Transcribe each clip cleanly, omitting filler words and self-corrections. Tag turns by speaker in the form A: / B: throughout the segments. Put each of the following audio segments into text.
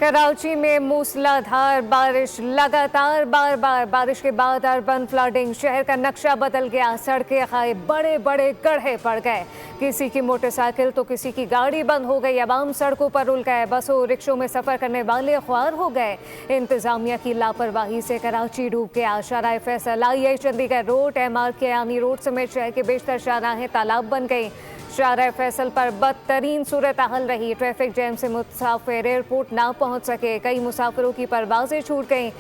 A: कराची में मूसलाधार बारिश, लगातार बार बारिश के बाद अर्बन फ्लडिंग, शहर का नक्शा बदल गया। सड़कें खाई बड़े बड़े गड्ढे पड़ गए। किसी की मोटरसाइकिल तो किसी की गाड़ी बंद हो गई। आवाम सड़कों पर रुल गए। बसों रिक्शों में सफर करने वाले ख्वार हो गए। इंतजामिया की लापरवाही से कराची डूब गया। Shahrah Faisal, I Chandigarh road, MR Kiyani road समेत शहर के बेशतर शाहराहें तालाब बन गई। शाहराह फैसल पर बदतरीन सूरत हाल रही। ट्रैफिक जैम से मुसाफिर एयरपोर्ट ना पहुंच सके। कई मुसाफिरों की परवाजें छूट गईं।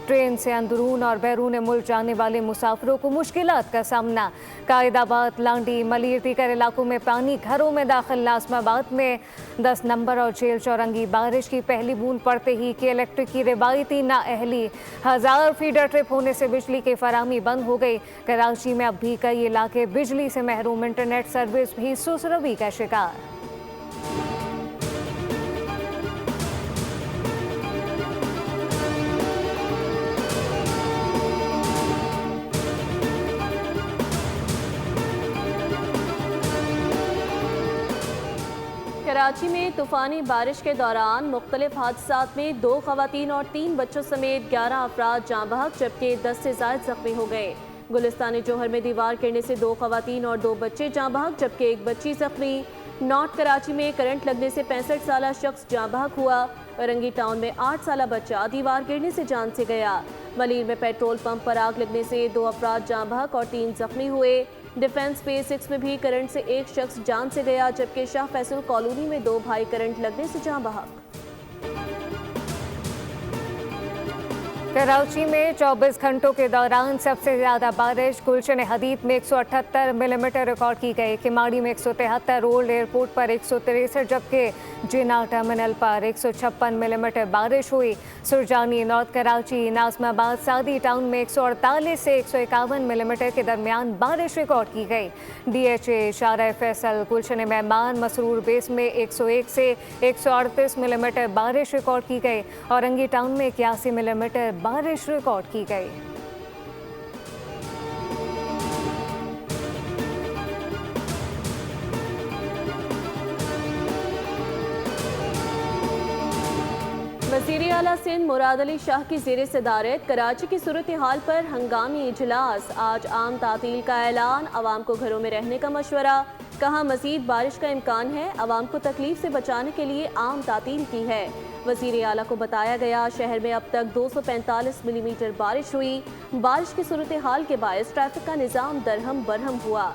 A: ट्रेन से अंदरून और बैरून मुल्क जाने वाले मुसाफिरों को मुश्किलात का सामना। कायदाबाद, लांडी, मलिर, दीगर इलाकों में पानी घरों में दाखिल। नाज़िमाबाद में 10 नंबर और जेल चौरंगी। बारिश की पहली बूंद पड़ते ही के इलेक्ट्रिक की रिवायती नाअहली। 1000 फीडर ट्रिप होने से बिजली की फराहमी बंद हो गई। कराची में अब भी कई इलाके बिजली से महरूम। इंटरनेट सर्विस भी सुसरवी का शिकार।
B: कराची में तूफ़ानी बारिश के दौरान मुख्तलिफ हादसात में 2 ख़वातीन और 3 बच्चों समेत 11 अफराद जाँ बहक, जबकि 10 से ज़ायद जख्मी हो गए। गुलिस्तानी जौहर में दीवार गिरने से 2 ख़वातीन और 2 बच्चे जाँ बहक, जबकि 1 बच्ची जख्मी। नॉर्थ कराची में करंट लगने से 65 साला शख्स जाँ बहक हुआ। औरंगी टाउन में 8 साला बच्चा दीवार गिरने से जान से गया। मलीर में पेट्रोल पंप पर आग लगने से 2 अफराद जाँ बहक और 3 जख्मी हुए। डिफेंस फेज 6 में भी करंट से 1 शख्स जान से गया, जबकि शाह फैसल कॉलोनी में 2 भाई करंट लगने से जाँ बहक।
A: कराची में 24 घंटों के दौरान सबसे ज़्यादा बारिश गुलशन हदीद में 178 मिलीमीटर रिकॉर्ड की गई। किमाड़ी में 173, ओल्ड एयरपोर्ट पर 163, जबकि जिना टर्मिनल पर 156 मिलीमीटर बारिश हुई। सुरजानी, नॉर्थ कराची, नाज़िमाबाद, सादी टाउन में 148 से 151 मिलीमीटर के दरमियान बारिश रिकॉर्ड की गई। DHA, शाहराह फैसल, गुलशन मेहमान, मसरूर बेस में 101 से 138 मिलीमीटर बारिश रिकॉर्ड की गई। औरंगी टाउन में 81 मिलीमीटर बारिश रिकॉर्ड की गई।
B: वज़ीर आला सिंध मुराद अली शाह की ज़ेर सदारत कराची की सूरत हाल पर हंगामी इजलास। आज आम तातील का ऐलान, आवाम को घरों में रहने का मशवरा। कहा मज़ीद बारिश का इम्कान है, आवाम को तकलीफ से बचाने के लिए आम तातील की है। वज़ीर आला को बताया गया शहर में अब तक 245 मिलीमीटर बारिश हुई। बारिश की सूरत हाल के बायस ट्रैफिक का निज़ाम दरहम बरहम हुआ।